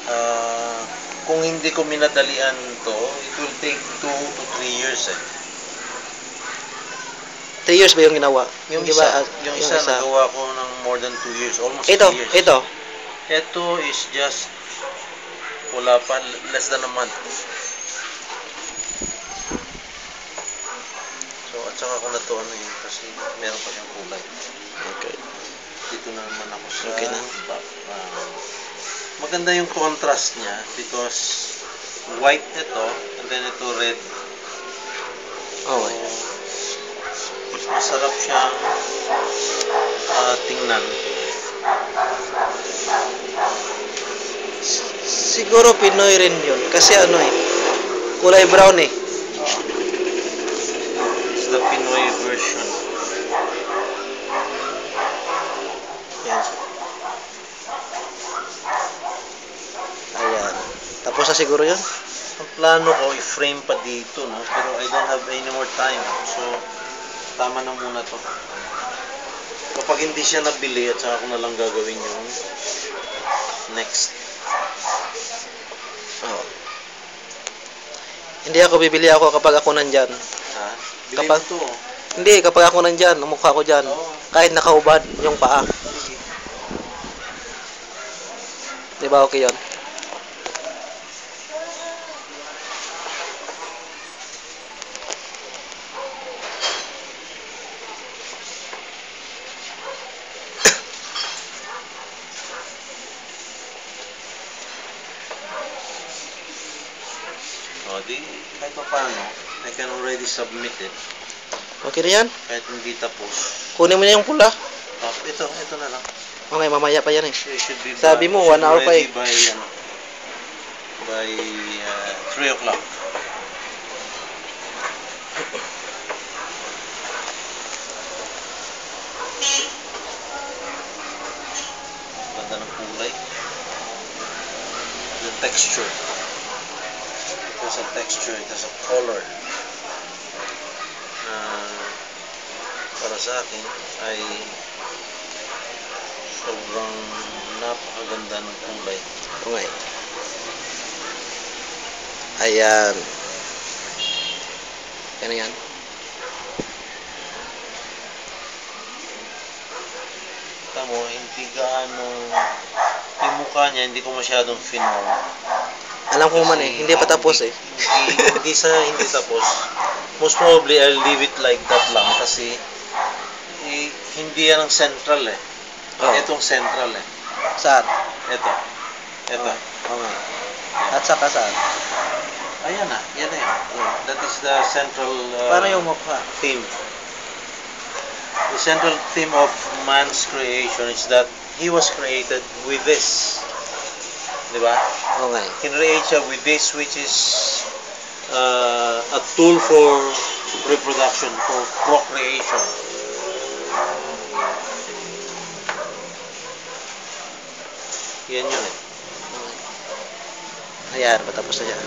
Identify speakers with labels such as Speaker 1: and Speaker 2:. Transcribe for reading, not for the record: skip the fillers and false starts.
Speaker 1: Ah, kung hindi ko minadalian to, it will take 2 to 3 years eh.
Speaker 2: 3 years ba yung ginawa?
Speaker 1: Yung
Speaker 2: Hindi
Speaker 1: isa,
Speaker 2: ba,
Speaker 1: yung isa nagawa ko ng more than 2 years, almost 3
Speaker 2: Ito,
Speaker 1: years.
Speaker 2: ito.
Speaker 1: Ito is just wala pa, less than a month. So, at saka ko na to ano yun, kasi meron pa siyang kulay.
Speaker 2: Okay.
Speaker 1: Dito na naman ako sa
Speaker 2: Okay na.
Speaker 1: background. Maganda yung contrast niya because white ito, and then ito red.
Speaker 2: Okay.
Speaker 1: So, masarap siyang tingnan.
Speaker 2: Siguro Pinoy rin yun. Kasi ano eh, kulay brown eh.
Speaker 1: It's the Pinoy version.
Speaker 2: Yan. Ayan. Tapos na siguro yun.
Speaker 1: Ang plano ko, i-frame pa dito, no? Pero I don't have any more time. So, tama na muna to. Kapag hindi siya nabili, at saka ko na lang gagawin yung next.
Speaker 2: Oh. Hindi ako bibili ako kapag ako nandyan.
Speaker 1: Ha? Bili
Speaker 2: Kapag,
Speaker 1: mo to.
Speaker 2: hindi, kapag ako nandyan, ang mukha ko dyan.
Speaker 1: Oo.
Speaker 2: Kahit nakaubad yung paa.
Speaker 1: Sige.
Speaker 2: Di ba okay yun?
Speaker 1: O, di, kahit pa paano, I can already submit it.
Speaker 2: Okay na yan?
Speaker 1: Kahit hindi tapos.
Speaker 2: Kunin mo na yung pula.
Speaker 1: Ito na lang.
Speaker 2: Okay, mamaya pa yan eh.
Speaker 1: It should be
Speaker 2: Sabi mo, 1 hour pa eh.
Speaker 1: by, by 3 o'clock. Ganda ng kulay. The texture. It has a texture, it has a color. Para sa akin ay sobrang napakaganda ng kulay.
Speaker 2: Okay. Ayan. Yan na yan.
Speaker 1: Kita mo, hindi gaano yung mukha niya, hindi ko masyadong finor.
Speaker 2: Alam ko man eh, hindi pa tapos eh.
Speaker 1: Hindi tapos. Most probably, I'll leave it like that lang kasi hindi yan ang central eh.
Speaker 2: Oh.
Speaker 1: Itong central eh.
Speaker 2: Saan?
Speaker 1: Ito.
Speaker 2: Okay. At saka saan?
Speaker 1: Ayan na, yan na yan. That is the central
Speaker 2: Paano yung mukha?
Speaker 1: theme. The central theme of man's creation is that he was created with this. Diba?
Speaker 2: Okay.
Speaker 1: Kinreate siya with this, which is a tool for reproduction, for procreation. Yan yun eh.
Speaker 2: Okay. Ayan, patapos na yan.